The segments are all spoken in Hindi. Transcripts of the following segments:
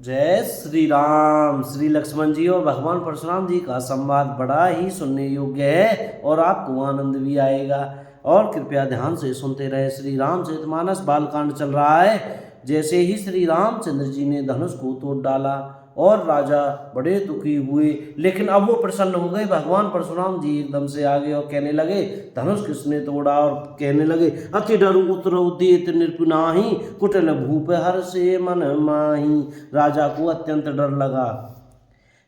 जय श्री राम। श्री लक्ष्मण जी और भगवान परशुराम जी का संवाद बड़ा ही सुनने योग्य है और आपको आनंद भी आएगा। और कृपया ध्यान से सुनते रहे। श्री रामचरितमानस बालकांड चल रहा है। जैसे ही श्री रामचंद्र जी ने धनुष को तोड़ डाला और राजा बड़े दुखी हुए, लेकिन अब वो प्रसन्न हो गए। भगवान परशुराम जी एकदम से आ गए और कहने लगे, धनुष किसने तोड़ा? और कहने लगे, अति डरु उतर उदित नृपनाहि कुटिल भूप हर से मन माही। राजा को अत्यंत डर लगा,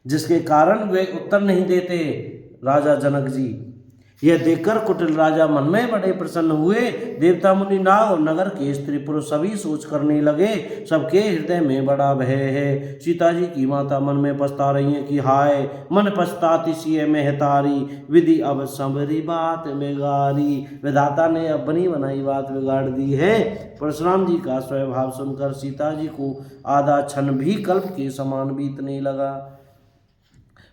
जिसके कारण वे उत्तर नहीं देते। राजा जनक जी यह देखकर कुटिल राजा मन में बड़े प्रसन्न हुए। देवता मुनि नाग और नगर के स्त्री पुरुष सभी सोच करने लगे, सबके हृदय में बड़ा भय है। सीता जी की माता मन में पछता रही है कि हाय मन पछताती सी महतारी, विधि अब सबरी बात बिगाड़ी। विधाता ने अब बनी बनाई बात बिगाड़ दी है। परशुराम जी का स्वभाव सुनकर सीता जी को आधा क्षण भी कल्प के समान बीतने लगा।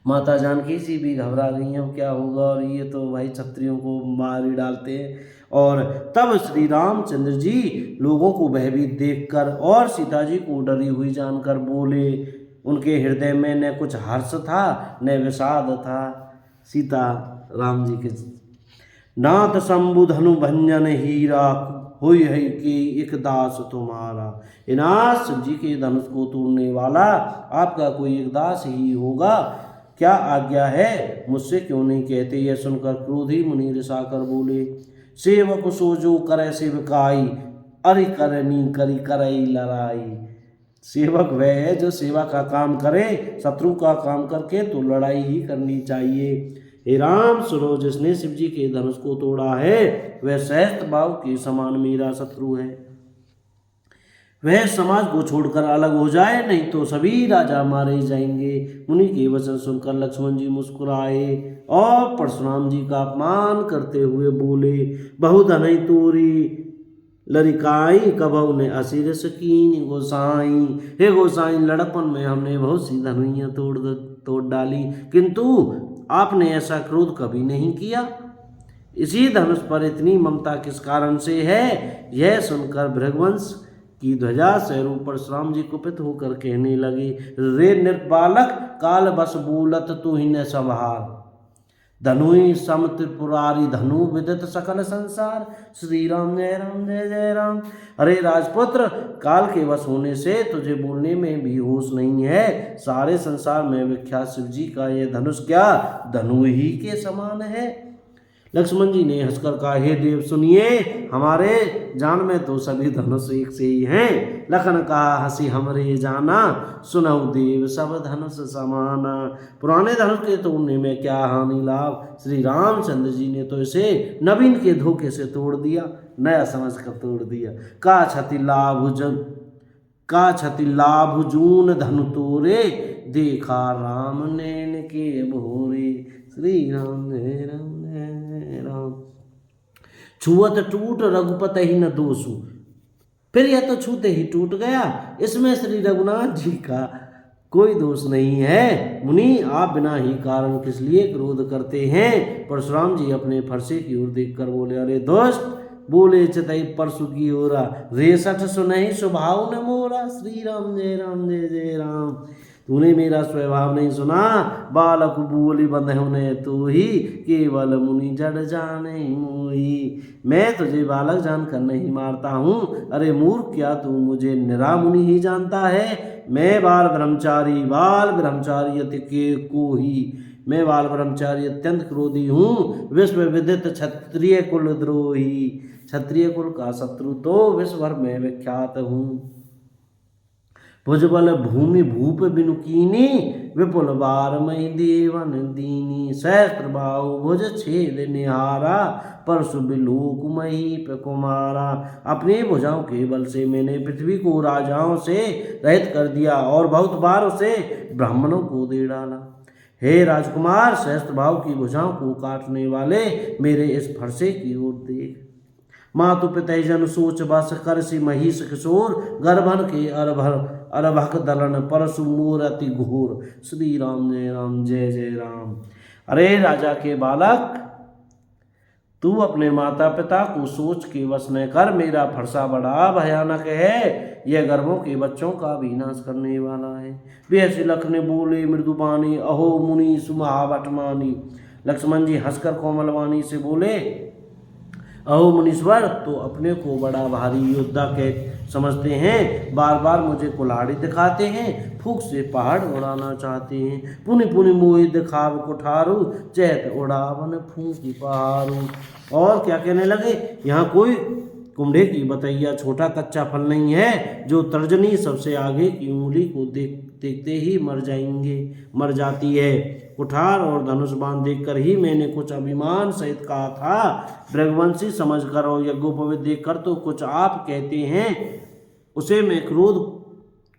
माता जानकी जी भी घबरा गई हैं, क्या होगा? और ये तो भाई क्षत्रियों को मार ही डालते हैं। और तब श्री रामचंद्र जी लोगों को भयभीत देखकर और सीता जी को डरी हुई जानकर बोले। उनके हृदय में न कुछ हर्ष था न विषाद था। सीता राम जी के नाथ शंभु धनु भंजन हीरा हुई है कि एक दास तुम्हारा। इनाथ शिव जी के धनुष को तोड़ने वाला आपका कोई एक दास ही होगा। क्या आज्ञा है? मुझसे क्यों नहीं कहते? यह सुनकर क्रोधी मुनि रिसाकर बोले, सेवक सो जो करे सेवकाई, अरि करनी करी करई लड़ाई। सेवक वह है जो सेवा का काम करे, शत्रु का काम करके तो लड़ाई ही करनी चाहिए। हे राम, सुनो, जिसने शिव जी के धनुष को तोड़ा है वह सहस्त्र बाहु के समान मेरा शत्रु है। वह समाज को छोड़कर अलग हो जाए, नहीं तो सभी राजा मारे जाएंगे। मुनि के वचन सुनकर लक्ष्मण जी मुस्कुराए और परशुराम जी का अपमान करते हुए बोले, बहुधनई तोरी लरिकाई कबहु ने असिर सकीन गोसाई। हे गोसाई, लड़कपन में हमने बहुत सी धनुइयाँ तोड़ डाली, किंतु आपने ऐसा क्रोध कभी नहीं किया। इसी धनुष पर इतनी ममता किस कारण से है? यह सुनकर भृगवंश की ध्वजा से रूप परशुराम जी कुपित होकर कहने लगे, रे निर्बालक, काल बस बोलत तू ही न संभाल। धनुई सम त्रिपुरारी धनु विदित सकल संसार। श्री राम जय राम जय जय राम। अरे राजपुत्र, काल के वश होने से तुझे बोलने में भी होश नहीं है। सारे संसार में विख्यात शिव जी का यह धनुष क्या धनु ही के समान है? लक्ष्मण जी ने हंसकर कहा, हे देव सुनिए, हमारे जान में तो सभी धनुष एक से ही हैं। लखन कहा, हंसी हमरे जाना, सुनहु देव सब धनुष समाना। पुराने धनुष के तोड़ने में क्या हानि लाभ? श्री रामचंद्र जी ने तो इसे नवीन के धोखे से तोड़ दिया, नया समझ कर तोड़ दिया। का क्षति लाभ जून धनु तोरे, देखा राम नैन के भोरे। श्री राम जय राम जय राम। छुअत टूट रघुपत ही न दोषु। फिर यह तो छूते ही टूट गया, इसमें श्री रघुनाथ जी का कोई दोष नहीं है। मुनि, आप बिना ही कारण किस लिए क्रोध करते हैं? परशुराम जी अपने फरसे की ओर देखकर बोले, अरे दोस्त, बोले चितई परसु की ओरा, रेसठ सुनहि स्वभाव न मोरा। श्री राम जय राम जय जय राम। तूने मेरा स्वभाव नहीं सुना। बालक बोली बंधु ने तू ही, केवल मुनि जड़ जाने मोही। मैं तुझे बालक जानकर नहीं मारता हूँ। अरे मूर्ख, क्या तू मुझे निरा मुनि ही जानता है? मैं बाल ब्रह्मचारी अति के को ही। मैं बाल ब्रह्मचारी अत्यंत क्रोधी हूँ, विश्व विदित क्षत्रिय कुल द्रोही। क्षत्रिय कुल का शत्रु तो विश्व भर में विख्यात हूँ। भुजबल भूमि भूप बिनुकीनी, विपुल बार मई देवन दीनी। सहस्त्र बाहु भुज छेद निहारा, परशु बिलोक मही कुमारा। अपनी भुजाओं के बल से मैंने पृथ्वी को राजाओं से रहित कर दिया और बहुत बार उसे ब्राह्मणों को दे डाला। हे राजकुमार, सहस्त्र बाहु की भुजाओं को काटने वाले मेरे इस फरसे की ओर देख। मातु पितैजन सोच बस करसि महिष किशोर, गर्भन के अरभक दलन परशु मोर अति घोर। श्री राम जय जय राम। अरे राजा के बालक, तू अपने माता पिता को सोच के वश न कर, मेरा फरसा बड़ा भयानक है, यह गर्भों के बच्चों का भी नाश करने वाला है। बेहसी लख ने बोले मृदुबानी, अहो मुनि सुमहावटमानी। लक्ष्मण जी हंसकर कोमलवाणी से बोले, अहो मुनीश्वर, तो अपने को बड़ा भारी योद्धा कह समझते हैं, बार बार मुझे कुल्हाड़ी दिखाते हैं, फूंक से पहाड़ उड़ाना चाहते हैं। पुनि पुनि मोहि दिखाव कुठारू, चहत उड़ावन फूंकी पहाड़ू। और क्या कहने लगे, यहाँ कोई कुम्भे की बतैया छोटा कच्चा फल नहीं है, जो तर्जनी सबसे आगे की उंगली को देखते ही मर जाती है। कुठार और धनुष बाण देखकर ही मैंने कुछ अभिमान सहित कहा था, भृगवंशी समझकर और यज्ञोपवीत देखकर तो कुछ आप कहते हैं, उसे मैं क्रोध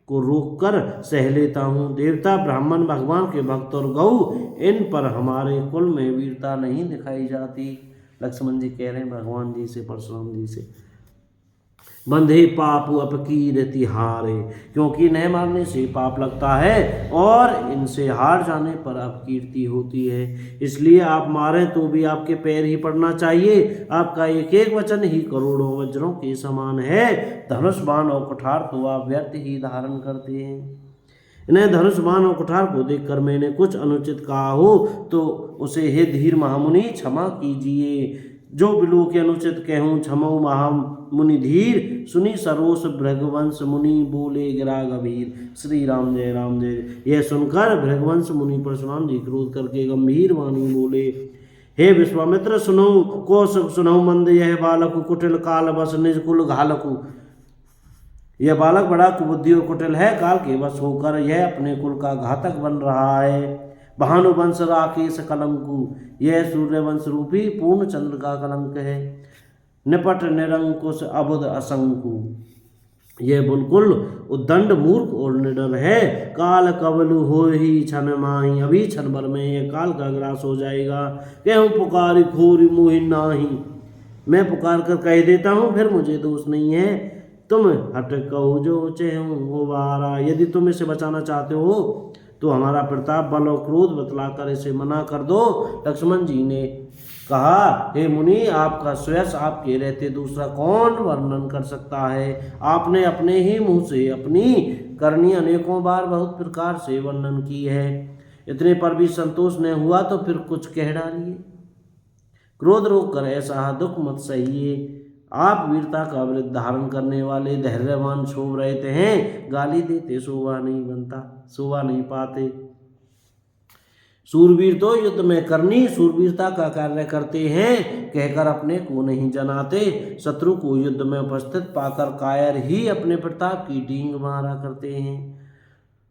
को रोककर सह लेता हूँ। देवता, ब्राह्मण, भगवान के भक्त और गौ, इन पर हमारे कुल में वीरता नहीं दिखाई जाती। लक्ष्मण जी कह रहे हैं भगवान जी से, परशुराम जी से, बंधे पाप अपकीरति हारे, क्योंकि न मारने से पाप लगता है और इनसे हार जाने पर अपकीर्ति होती है। इसलिए आप मारें तो भी आपके पैर ही पड़ना चाहिए। आपका एक एक वचन ही करोड़ों वज्रों के समान है। धनुष बाण और कुठार तो आप व्यर्थ ही धारण करते हैं। इन्हें धनुष बाण और कुठार को देखकर मैंने कुछ अनुचित कहा हो तो उसे हे धीर महामुनि क्षमा कीजिए। जो बिलू के अनुचित कहूँ क्षमो महामुनि धीर, सुनी सरोस भृगवंश मुनि बोले गिरा गंभीर। श्री राम जय राम जय। यह सुनकर भृगवंश मुनि परशुराम जी क्रोध करके गंभीर वाणी बोले, हे विश्वामित्र, सुनो कौशक सुनो मंद, यह बालक कुटिल काल बस निज कुल घालकु। यह बालक बड़ा कुबुद्धि और कुटिल है, काल के वश होकर यह अपने कुल का घातक बन रहा है। भानुवंश राकेश कलंकु, यह सूर्यवंश रूपी पूर्ण चंद्र का कलंक है। निपट निरंकुश अबुध असंकु, यह बिल्कुल उद्दंड मूर्ख और निडर है। काल कबलु हो ही क्षण माही, अभी क्षण भर में यह काल का ग्रास हो जाएगा। कहूँ पुकारी खोरी मोहि नाही, मैं पुकार कर कह देता हूँ फिर मुझे दोष नहीं है। तुम हट कहो जो चेहूँ वो बारा, यदि तुम इसे बचाना चाहते हो तो हमारा प्रताप बल और क्रोध बतलाकर इसे मना कर दो। लक्ष्मण जी ने कहा, हे मुनि, आपका श्रेयस आपके रहते दूसरा कौन वर्णन कर सकता है। आपने अपने ही मुंह से अपनी करनी अनेकों बार बहुत प्रकार से वर्णन की है, इतने पर भी संतोष न हुआ तो फिर कुछ कह डालिए। क्रोध रोक कर ऐसा दुख मत सहिए। आप वीरता का व्रत धारण करने वाले धैर्यवान शोभ रहते हैं, गाली देते शोभा नहीं बनता, शोभा नहीं पाते। सूरवीर तो युद्ध में करनी सूरवीरता का कार्य करते हैं, कहकर अपने को नहीं जनाते। शत्रु को युद्ध में उपस्थित पाकर कायर ही अपने प्रताप की डींग मारा करते हैं।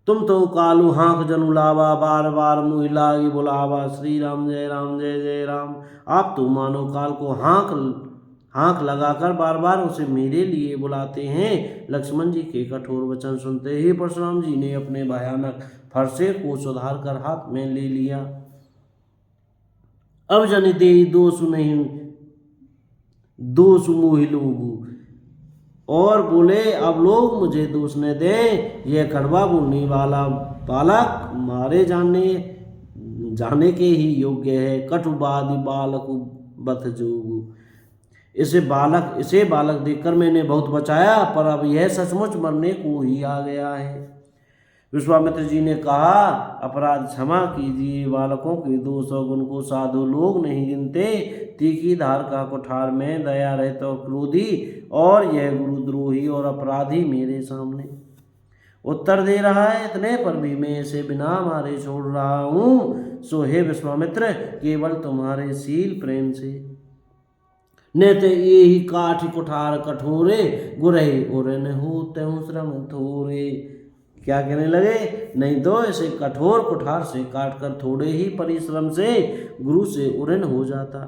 तुम तो कालू हाँक जनु लावा, बार बार मुँह लागी बुलावा। श्री राम जय राम जय जय राम। आप तो मानो काल को हाँक लगाकर बार बार उसे मेरे लिए बुलाते हैं। लक्ष्मण जी के कठोर वचन सुनते ही परशुराम जी ने अपने भयानक फरसे को सुधार कर हाथ में ले लिया। अब जनि दे दोष नहीं, दोष मोहि लोगु, और बोले अब लोग मुझे दोष न दें। यह कड़वा बोलने वाला बालक मारे जाने के ही योग्य है। कटुबादि बालक बथ जोगु, इसे बालक देखकर मैंने बहुत बचाया, पर अब यह सचमुच मरने को ही आ गया है। विश्वामित्र जी ने कहा, अपराध क्षमा कीजिए। बालकों के दोष और गुण को साधु लोग नहीं गिनते। तीखी धार का कुठार में दया रहता और क्रोधी, और यह गुरुद्रोही और अपराधी मेरे सामने उत्तर दे रहा है, इतने पर भी मैं इसे बिना मारे छोड़ रहा हूँ। सो हे विश्वामित्र, केवल तुम्हारे शील प्रेम से। न ते ये ही काठ कुठार कठोरे, गुरहे उरन हो त्यों श्रम थोरे। क्या कहने लगे, नहीं तो इसे कठोर कुठार से काटकर थोड़े ही परिश्रम से गुरु से उरन हो जाता।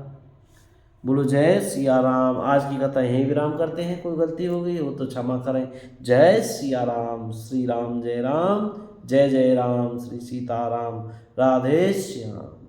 बोलो जय सिया राम। आज की कथा यहीं विराम करते हैं। कोई गलती हो गई हो तो क्षमा करें। जय सिया राम। श्री राम जय राम, जय जय राम, श्री सीताराम, राधे श्याम।